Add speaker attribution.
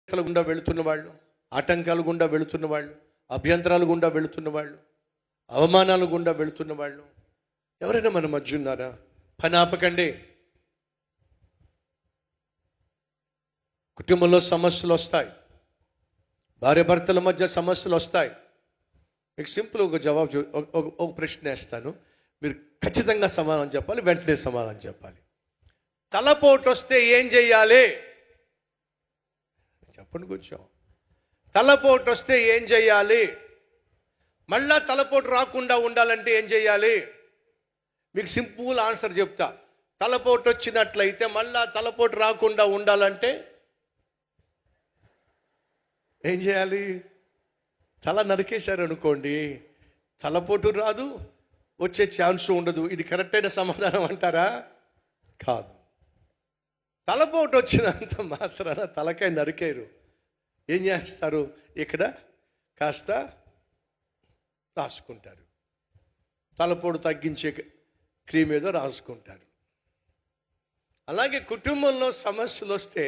Speaker 1: గుండా వెళుతున్న వాళ్ళు, ఆటంకాల గుండా వెళుతున్న వాళ్ళు, అభ్యంతరాలు గుండా వెళుతున్న వాళ్ళు, అవమానాల గుండా వెళుతున్న వాళ్ళు ఎవరైనా మన మధ్య ఉన్నారా? పని ఆపకండి. కుటుంబంలో సమస్యలు వస్తాయి, భార్యాభర్తల మధ్య సమస్యలు వస్తాయి. మీకు సింపుల్ ఒక జవాబు ఒక ప్రశ్న వేస్తాను, మీరు ఖచ్చితంగా సమాధానం చెప్పాలి, వెంటనే సమాధానం చెప్పాలి. తలపోటు వస్తే ఏం చెయ్యాలి? చెప్పండి కొంచెం. తలపోటు వస్తే ఏం చెయ్యాలి? మళ్ళా తలపోటు రాకుండా ఉండాలంటే ఏం చెయ్యాలి? మీకు సింపుల్ ఆన్సర్ చెప్తా. తలపోటు వచ్చినట్లయితే మళ్ళా తలపోటు రాకుండా ఉండాలంటే ఏం చేయాలి? తల నరికేశారు అనుకోండి, తలపోటు రాదు, వచ్చే ఛాన్స్ ఉండదు. ఇది కరెక్ట్ అయిన సమాధానం అంటారా? కాదు. తలపోటు వచ్చినంత మాత్రాన తలకాయ నరికేరు. ఏం చేస్తారు? ఇక్కడ కాస్త రాసుకుంటారు, తలపోటు తగ్గించే క్రీమ్ ఏదో రాసుకుంటారు. అలాగే కుటుంబంలో సమస్యలు వస్తే